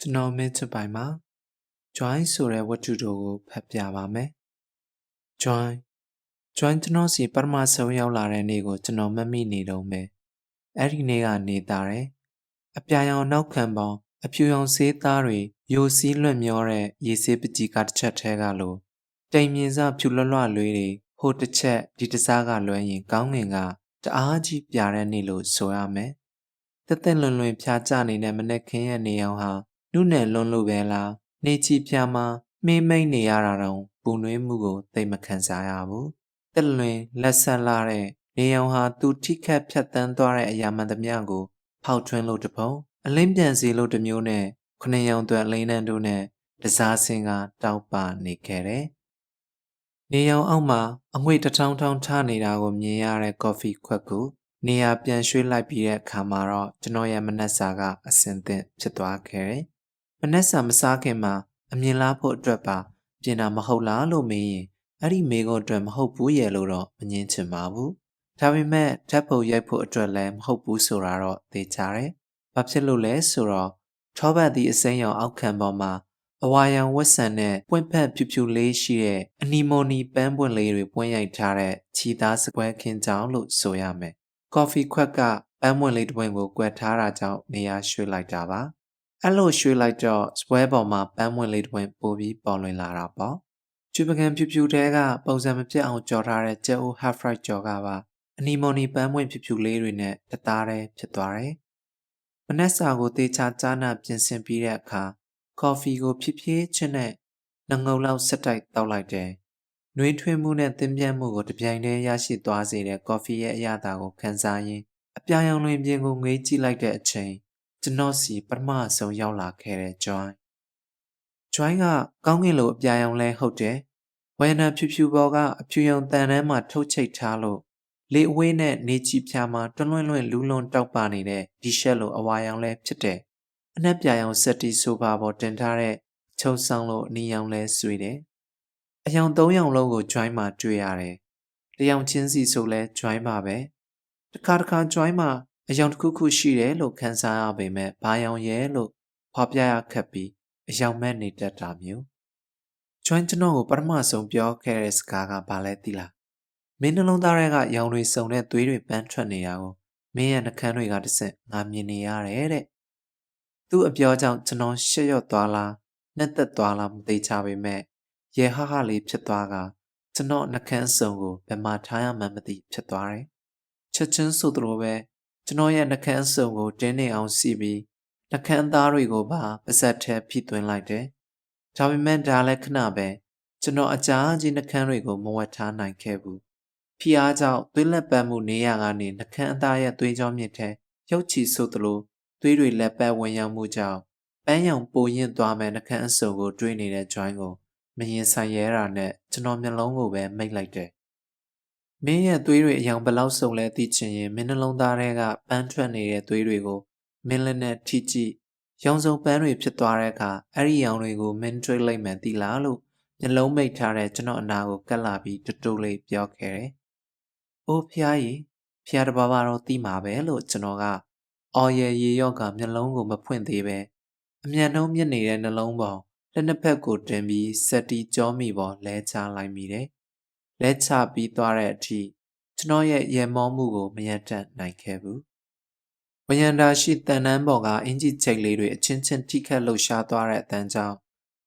ကျွန်တော်မင်းချစ်ပိုင်မှာ join ဆိုတဲ့ဝတ္ထုတို့ကိုဖတ်ပြပါမယ် join ကျွန်တော်စီပထမဆုံးရောက်လာတဲ့နေ့ကိုကျွန်တော်မမိနေတော့မယ်အဲ့ဒီနေ့ကနေသားတယ်အပြာရောင်နောက်ခံပေါင်းအဖြူရောင်ဆေးသားတွေယိုစီးလွတ်မျောတဲ့ရေဆေးပကြီးကတစ်ချက်ထဲကလို့တိမ်မြင်စဖြူလွတ်လွတ်လွေးတွေဟိုတစ်ချက်ဒီတစ်စားကလွှဲရင်ကောင်းငင်ကတအားကြီးပြတဲ့နေ့လို့ဆိုရမယ်တက်တက်လွန်လွင်ဖြာကျနေတဲ့မနေ့ခင်းရဲ့နေအောင်ဟာနုနယ်လွန်းလို့ပဲလားနေချီဖြာမှာမေးမိတ်နေရတာတော့ပူနွေးမှုကိုသိမခံစားရဘူးတက်လွင်လက်ဆက်လာတဲ့နေအောင်ဟာသူထိခတ်ဖြတ်တန်းသွားတဲ့အရာမှန်သမျှကိုဖောက်ထွင်းလို့တပုံအလင်းပြန်စီလို့တစ်မျိုးနဲ့ခုနှစ်ရောင်သွဲအလင်းတန်းတို့နဲ့တစားစင်ကတောက်ပနေခဲ့တယ်နေရောင်အောက်မှာအငွေ့တထောင်ထောင်ထားနေတာကိုမြင်ရတဲ့ကော်ဖီခွက်ကိုနေရာပြန်ရွှေ့လိုက်ပြီးတဲ့အခါမှာတော့ကျွန်တော်ရဲ့မနက်စာကအဆင်သင့်ဖြစ်သွားခဲ့တယ်။မနက်စာမစားခင်မှာအမြင်လားဖို့အတွက်ပါပြင်တာမဟုတ်လားလို့မေးရင်အဲ့ဒီမေးခွန်းအတွက်မဟုတ်ဘူးရဲ့လို့တော့မငင်းချင်ပါဘူး။ဒါပေမဲ့ဓာတ်ပုံရိုက်ဖို့အတွက်လည်းမဟုတ်ဘူးဆိုတာတော့သိကြတယ်။ဘာဖြစ်လို့လဲဆိုတော့ထောပတ်သည့်အစိမ်းရောင်အောက်ခံပေါ်မှာအဝါရောင်ဝတ်ဆန်တဲ့ပွင့်ဖက်ဖြူဖြူလေးရှိတဲ့အနီမိုနီပန်းပွင့်လေးတွေပွင့်ရိုက်ထားတဲ့ခြီသားစပွဲခင်းကြောင်လို့ဆိုရမယ်။ကော်ဖီခွက်ကပန်းပွင့်လေးတစ်ပွင့်ကိုကွက်ထားတာကြောင့်နေရာရွှေ့လိုက်တာပါ။အဲ့လိုရွှေ့လိုက်တော့စပွဲပေါ်မှာပန်းပွင့်လေးတစ်ပွင့်ပိုပြီးပေါ်လွင်လာတာပေါ့။ကျွပကံဖြူဖြူတဲကပုံစံမပြတ်အောင်ကြော်ထားတဲ့ကြက်အိုး half fried ကြော်ကပါအနီမိုနီပန်းပွင့်ဖြူဖြူလေးတွေနဲ့တသားတည်းဖြစ်သွားတယ်။မနက်စာကိုတေချာကြားနာပြင်ဆင်ပြီးတဲ့အခါကော်ဖီကိုဖြည်းဖြည်းချင်းနဲ့နှငုံလောက်ဆက်တိုက်တောက်လိုက်တယ်။နှွေးထွေးမှုနဲ့သင်ပြတ်မှုကိုတပြိုင်တည်းရရှိသွားစေတဲ့ကော်ဖီရဲ့အရသာကိုခံစားရင်းအပြာရောင်လွင်ပြင်ကိုငေးကြည့်လိုက်တဲ့အချိန်ကျွန်တော်စီပထမဆုံးရောက်လာခဲ့တဲ့ Joy ကကောင်းကင်လိုအပြာရောင်လဲဟုတ်တယ်။ဝယနာဖြူဖြူပေါ်ကအဖြူရောင်တန်တန်းမှာထုတ်ချိတ်ထားလို့လေအဝေးနဲ့နေချီဖြာမှာတွန်းလွင့်လွင့်လူးလွန်တောက်ပနေတဲ့ဒီရှက်လိုအဝါရောင်လဲဖြစ်တယ်။အနက်ပြာရောင်စက်တီဆိုဖာပေါ်တင်ထားတဲ့ချုံဆောင်လို့အနီရောင်လဲဆွေတယ်။အယောင်၃ရောင်လုံးကို Joy မှာတွေ့ရတယ်။တယောင်ချင်းစီဆိုလဲ Joy ပါပဲ။တစ်ခါ Joy မှာအယောင်တစ်ခုခုရှိတယ်လို့ခံစားရပေမဲ့ဘာရောင်ရဲလို့ဖော်ပြရခက်ပြီးအယောင်မဲ့နေတတ်တာမျိုး။ Joy ကျွန်တော်ကိုပထမဆုံးပြောခဲ့တဲ့စကားကဘာလဲသိလား။မင်းနှလုံးသားထဲကရောင်တွေစုံတဲ့သွေးတွေပန်းထွက်နေတာကိုမင်းရဲ့နှကန်းတွေကတစ်ဆင့်ငါမြင်နေရတယ်တဲ့။သူ့အပြောကြောင့်ကျွန်တော်ရှက်ရွံ့သွားလားနှက်သက်သွားလားမသိချပေမဲ့ရေဟဟလေးဖြစ်သွားကကျွန်တော်နှကန်းစုံကိုဘယ်မှာထားရမှန်းမသိဖြစ်သွားတယ်။ချက်ချင်းဆိုသလိုပဲကျွန်တော်ရဲ့နှကန်းစုံကိုတင်းနေအောင်စီပြီးနှကန်းသားတွေကိုပါပါဇက်ထဲဖိသွင်းလိုက်တယ်။ဒါပေမဲ့ဒါလည်းခဏပဲကျွန်တော်အကြာကြီးနှကန်းတွေကိုမဝတ်ထားနိုင်ခဲ့ဘူး။ဖိအားကြောင့်သွေးလက်ပတ်မှုနေရကနေနှကန်းအသားရဲ့သွေးကြောမြစ်ထဲရုပ်ချီဆိုသလိုသွေးတွေလက်ပတ်ဝင်ရောက်မှုကြောင့်ပန်းရောင်ပိုရင့်သွားမဲ့နှကန်းအစုံကိုတွေးနေတဲ့ Joy ကိုမရင်ဆိုင်ရဲတာနဲ့ကျွန်တော်မျက်လုံးကိုပဲမိတ်လိုက်တယ်။မင်းရဲ့သွေးတွေအယောင်ဘလောက်စုံလဲသိချင်ရင်မင်းနှလုံးသားထဲကပန်းထွက်နေတဲ့သွေးတွေကိုမင်းလက်နဲ့ထိကြည့်ရောင်စုံပန်းတွေဖြစ်သွားတဲ့အခါအဲ့ဒီရောင်တွေကိုမင်းတွေးလိုက်မှသိလားလို့မျက်လုံးမိတ်ထားတဲ့ကျွန်တော်အနာကိုကပ်လာပြီးတူတူလေးပြောခဲ့တယ်။အိုးဖျားကြီးဖျားတဘာဘာတော့သိမှာပဲလို့ကျွန်တော်ကအော်ရဲရေရော့ကမျက်လုံးကိုမဖွင့်သေးပဲအမြန်နှုံးမြင့်နေတဲ့နှလုံးပေါ်လက်နှစ်ဖက်ကိုတင်ပြီးစက်တီကြောမိပေါ်လဲချလိုက်မိတယ်။လဲချပြီးသွားတဲ့အထိကျွန်တော်ရဲ့ရေမောမှုကိုမရတတ်နိုင်ခဲ့ဘူး။ဝယန္တာရှိတန်တန်းပေါ်ကအင်ဂျီချိတ်လေးတွေအချင်းချင်းထိခတ်လှုပ်ရှားသွားတဲ့အတန်းကြောင့်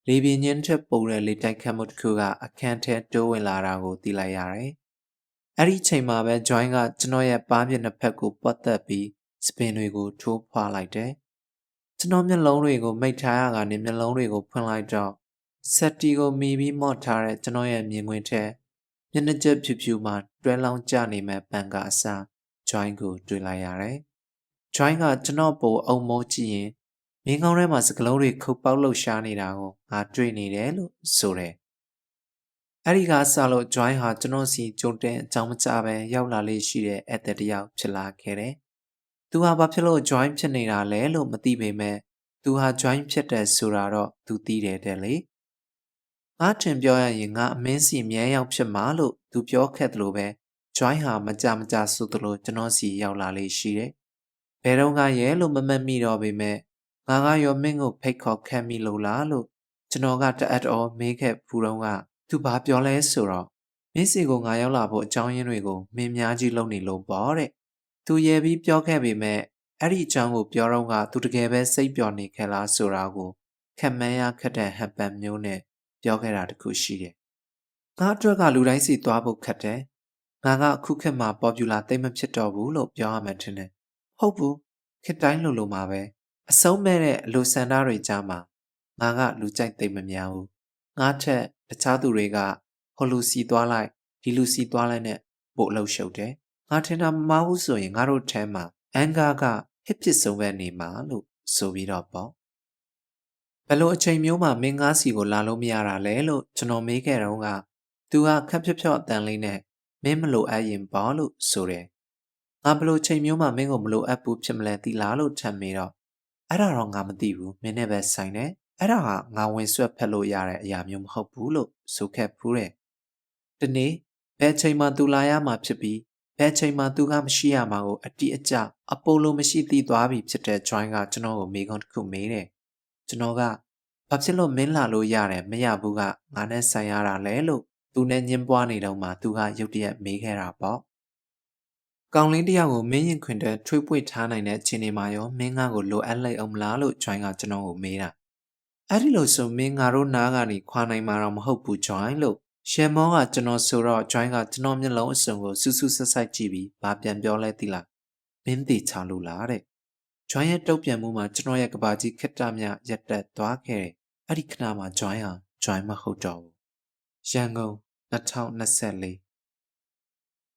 လေပြင်းညင်းထက်ပိုတဲ့လေတိုက်ခတ်မှုတစ်ခုကအခန်းထဲတိုးဝင်လာတာကိုသိလိုက်ရတယ်။အဲ့ဒီချိန်မှာပဲ Joy ကကျွန်တော်ရဲ့ပါးပြနှစ်ဖက်ကိုပတ်သက်ပြီးစပင်တွေကိုထိုးဖွာလိုက်တယ်။ကျွန်တော်မျက်လုံးတွေကိုမိတ်ထားရကနေမျက်လုံးတွေကိုဖွင့်လိုက်တော့စက်တီကိုမီပြီးမော့ထားတဲ့ကျွန်တော်ရဲ့မြင်ကွင်းထဲမျက်နှာကျက်ဖြူဖြူမှာတွဲလောင်းကျနေမဲ့ပန်ကအစား Joy ကိုတွေ့လိုက်ရတယ်။ Joy ကကျွန်တော်ပိုအုံမိုးကြည့်ရင်မင်းကောင်းထဲမှာစကလုံးတွေခုတ်ပေါက်လှုပ်ရှားနေတာကိုငါတွေ့နေတယ်လို့ဆိုတယ်။အဲ့ဒီကစလို့ Joy ဟာကျွန်တော်စီကြုံတဲ့အကြောင်းမကျပဲရောက်လာလေးရှိတဲ့ဧည့်သည်တစ်ယောက်ဖြစ်လာခဲ့တယ်။သူဟာဘာဖြစ်လို့ Joy ဖြစ်နေတာလဲလို့မသိပေမဲ့သူဟာ Joy ဖြစ်တယ်ဆိုတာတော့သူသိတယ်တဲ့လေ။ငါထင်ပြောရရင်ငါအမင်းစီမြဲရောက်ဖြစ်မှာလို့သူပြောခဲ့တယ်လို့ပဲ Joy ဟာမကြဆိုသလိုကျွန်တော်စီရောက်လာလေးရှိတယ်။ဘယ်တော့ကရဲလို့မမှတ်မိတော့ပေမဲ့ ငါရောမင်းကိုဖိတ်ခေါ်ခဲ့မိလို့လားလို့ကျွန်တော်ကတအပ်တော်မေးခဲ့ဖူးတော့ကသူဘာပြောလဲဆိုတော့မင်းစီကိုငါရောက်လာဖို့အကြောင်းရင်းတွေကိုမင်းများကြီးလုပ်နေလို့ပေါ့တဲ့သူရဲပြီးပြောခဲ့ပေမဲ့အဲ့ဒီအကြောင်းကိုပြောတော့ကသူတကယ်ပဲစိတ်ပျော်နေခဲ့လားဆိုတာကိုခံမှန်းရခက်တဲ့ဟန်ပန်မျိုးနဲ့ပြောခဲ့တာတခုရှိတယ်ငါအတွက်ကလူတိုင်းစီသွားဖို့ခက်တယ်ငါကအခုခေတ်မှာပေါ်ပူလာသိမ့်မဖြစ်တော့ဘူးလို့ပြောရမှထင်တယ်ဟုတ်ဘူးခေတ်တိုင်းလိုမှာပဲအဆုံးမဲ့တဲ့အလိုဆန္ဒတွေကြားမှာငါကလူကြိုက်သိမ့်မများဘူးငါထက်တခြားသူတွေကဟိုလူစီသွားလိုက်ဒီလူစီသွားလိုက်နဲ့ပို့အလုပ်ရှုပ်တယ်ငါထင်တာမမှားဘူးဆိုရင်ငါတို့ထဲမှာအန်ကာကဟစ်ပစ်ဆုံးပဲနေမှာလို့ဆိုပြီးတော့ပေါ့ဘယ်လိုအချိန်မျိုးမှာမင်းငါးစီကိုလာလို့မရတာလဲလို့ကျွန်တော်မေးခဲ့တော့ကသူကခက်ဖြော့ဖြော့အတန်လေးနဲ့မင်းမလို့အပ်ရင်ပေါ့လို့ဆိုတယ်ငါဘလို့ချိန်မျိုးမှာမင်းကိုမလို့အပ်ဘူးဖြစ်မလဲသိလားလို့ထပ်မေးတော့အဲ့ဒါတော့ငါမသိဘူးမင်းနဲ့ပဲဆိုင်တယ်အဲ့ဒါဟာငါဝင်ဆွက်ဖက်လို့ရတဲ့အရာမျိုးမဟုတ်ဘူးလို့ဆိုခဲ့ဖူးတယ်ဒီနေ့ဘယ်ချိန်မှသူလာရမှာဖြစ်ပြီးဘယ်ချိန်မှသူကမရှိရမှာကိုအတိအကျအပိုလိုမရှိသိသွားပြီဖြစ်တဲ့ join ကကျွန်တော်ကိုမေးခွန်းတစ်ခုမေးတယ်ကျွန်တော်ကဘာဖြစ်လို့မင်းလာလို့ရတယ်မရဘူးကငါနဲ့ဆိုင်ရတာလဲလို့သူနဲ့ညှင်းပွားနေတော့မှသူကရုတ်တရက်မေးခဲ့တာပေါ့ကောင်လေးတယောက်ကိုမင်းရင်ခွင်တဲ့ထွေးပွေထားနိုင်တဲ့အခြေအနေမှာရောမင်းငါကိုလိုအပ်လိုက်အောင်မလားလို့ join ကကျွန်တော်ကိုမေးတာအဲ့ဒီလိုဆိုမင်းငါတို့နားကနေခွာနိုင်မှာတော့မဟုတ်ဘူး join လို့ရှယ်မောကကျွန်တော်ဆိုတော့ join ကကျွန်တော်မျက်လုံးအစုံကိုစူးစူးဆက်ဆက်ကြည့်ပြီးဘာပြန်ပြောလဲသိလားမင်းသေးချလို့လားတဲ့ join ရဲ့တုတ်ပြန်မှုမှာကျွန်တော်ရဲ့ကဘာကြီးခက်တာမြရက်တက်သွားခဲ့တယ်အဲ့ဒီခဏမှာ join ဟာ join မဟုတ်တော့ဘူးရန်ကုန်2024